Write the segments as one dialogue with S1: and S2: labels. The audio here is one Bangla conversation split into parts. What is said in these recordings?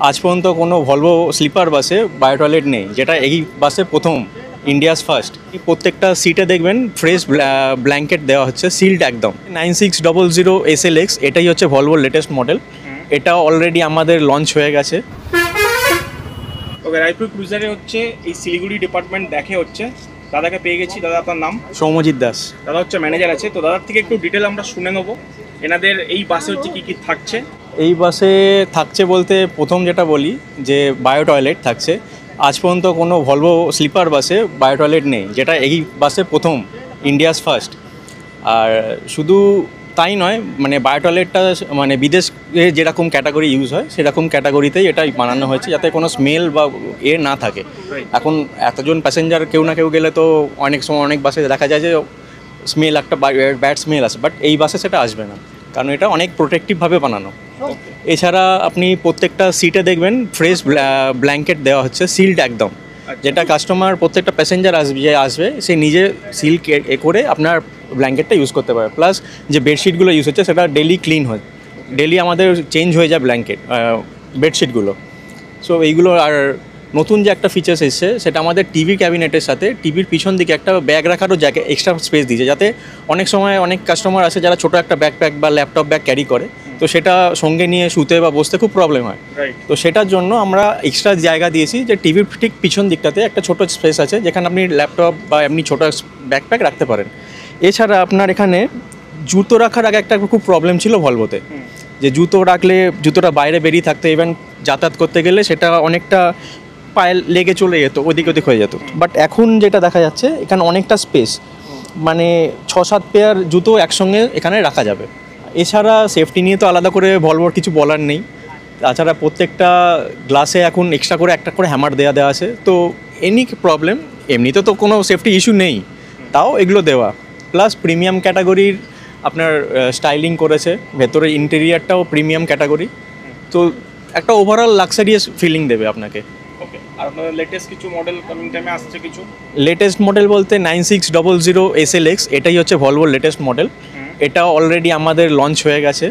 S1: আজ পর্যন্ত কোনো ভলভো স্লিপার বাসে বায়ো টয়লেট নেই, যেটা এই বাসে প্রথম, ইন্ডিয়াস ফার্স্ট। প্রত্যেকটা সিটে দেখবেন ফ্রেশ ব্ল্যাঙ্কেট দেওয়া হচ্ছে, সিল্ড একদম। 9600 SLX এটাই হচ্ছে ভলভোর লেটেস্ট মডেল। এটা অলরেডি আমাদের লঞ্চ হয়ে গেছে।
S2: ওকে, রায়পুর ক্রুজারে হচ্ছে এই শিলিগুড়ি ডিপার্টমেন্ট দেখে হচ্ছে দাদাকে পেয়ে গেছি। দাদা, আপনার নাম?
S1: সৌম্যজিৎ দাস।
S2: দাদা হচ্ছে ম্যানেজার আছে, তো দাদার থেকে একটু ডিটেল আমরা শুনে নেবো এনাদের এই বাসে হচ্ছে কী কী থাকছে।
S1: এই বাসে থাকছে বলতে প্রথম যেটা বলি যে বায়ো টয়লেট থাকছে। আজ পর্যন্ত কোনো ভলভো স্লিপার বাসে বায়ো টয়লেট নেই, যেটা এই বাসে প্রথম, ইন্ডিয়াস ফার্স্ট। আর শুধু তাই নয়, মানে বায়ো টয়লেটটা মানে বিদেশে যেরকম ক্যাটাগরি ইউজ হয় সেরকম ক্যাটাগরিতেই এটা বানানো হয়েছে, যাতে কোনো স্মেল বা না থাকে। এখন এতজন প্যাসেঞ্জার কেউ না কেউ গেলে তো অনেক সময় অনেক বাসে দেখা যায় যে স্মেল, একটা ব্যাড স্মেল আসে, বাট এই বাসে সেটা আসবে না, কারণ এটা অনেক প্রোটেক্টিভভাবে বানানো। এছাড়া আপনি প্রত্যেকটা সিটে দেখবেন ফ্রেশ ব্ল্যাঙ্কেট দেওয়া হচ্ছে, সিল্ড একদম, যেটা কাস্টমার প্রত্যেকটা প্যাসেঞ্জার আসবে সে নিজে সিল করে আপনার ব্ল্যাঙ্কেটটা ইউজ করতে পারে। প্লাস যে বেডশিটগুলো ইউজ হচ্ছে সেটা ডেলি ক্লিন হয়, ডেলি আমাদের চেঞ্জ হয়ে যায় ব্ল্যাঙ্কেট, বেডশিটগুলো। সো এইগুলো। আর নতুন যে একটা ফিচার্স এসছে সেটা আমাদের টিভি ক্যাবিনেটের সাথে টিভির পিছন দিকে একটা ব্যাগ রাখারও জায়গা, এক্সট্রা স্পেস দিয়েছে, যাতে অনেক সময় অনেক কাস্টমার আসে যারা ছোটো একটা ব্যাকপ্যাক বা ল্যাপটপ ব্যাগ ক্যারি করে, তো সেটা সঙ্গে নিয়ে শুতে বা বসতে খুব প্রবলেম হয়। তো সেটার জন্য আমরা এক্সট্রা জায়গা দিয়েছি যে টিভির ঠিক পিছন দিকটাতে একটা ছোটো স্পেস আছে, যেখানে আপনি ল্যাপটপ বা এমনি ছোটো ব্যাকপ্যাক রাখতে পারেন। এছাড়া আপনার এখানে জুতো রাখার আগে একটা খুব প্রবলেম ছিল ভলভোতে, যে জুতো রাখলে জুতোটা বাইরে বেরিয়ে থাকতো, ইভেন যাতায়াত করতে গেলে সেটা অনেকটা পায়ে লেগে চলে যেত, ওদিক ওদিক হয়ে যেত। বাট এখন যেটা দেখা যাচ্ছে এখানে অনেকটা স্পেস, মানে 6-7 পেয়ার জুতো একসঙ্গে এখানে রাখা যাবে। এছাড়া সেফটি নিয়ে তো আলাদা করে ভলভোর কিছু বলার নেই। তাছাড়া প্রত্যেকটা গ্লাসে এখন এক্সট্রা করে একটা করে হ্যামার দেওয়া আছে, তো এনি প্রবলেম, এমনিতে তো কোনো সেফটি ইস্যু নেই, তাও এগুলো দেওয়া। প্লাস প্রিমিয়াম ক্যাটাগরির আপনার স্টাইলিং করেছে, ভেতরে ইন্টেরিয়ারটাও প্রিমিয়াম ক্যাটাগরি, তো একটা ওভারঅল লাক্সারিয়াস ফিলিং দেবে আপনাকে।
S2: ওকে, আর আপনাদের লেটেস্ট কিছু মডেল কামিং টাইমে আসছে কিছু?
S1: লেটেস্ট মডেল বলতে 9600 SLX এটাই হচ্ছে ভলভোর লেটেস্ট মডেল। এটা অলরেডি আমাদের লঞ্চ হয়ে গেছে।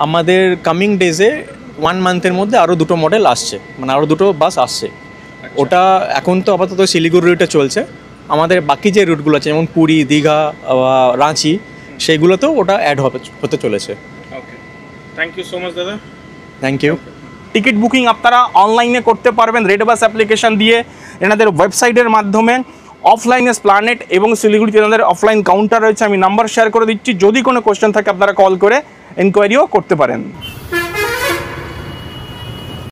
S1: আমাদের কামিং ডেজে 1 মান্থের মধ্যে আরও 2টো মডেল আসছে, মানে আরও 2টো বাস আসছে। ওটা এখন তো আপাতত শিলিগুড়ি রুটে চলছে, আমাদের বাকি যে রুটগুলো আছে যেমন পুরী, দীঘা, রাঁচি, সেইগুলোতেও ওটা অ্যাড হতে চলেছে।
S2: Okay, thank you so much দাদা।
S1: Thank you.
S2: টিকিট বুকিং আপনারা অনলাইনে করতে পারবেন রেড বাস অ্যাপ্লিকেশন দিয়ে, এনাদের ওয়েবসাইটের মাধ্যমে। অফলাইনে প্ল্যানেট এবং শিলিগুড়িতে এনাদের অফলাইন কাউন্টার রয়েছে, আমি নাম্বার শেয়ার করে দিচ্ছি, যদি কোনো কোয়েশ্চেন থাকে আপনারা কল করে এনকোয়ারিও করতে পারেন।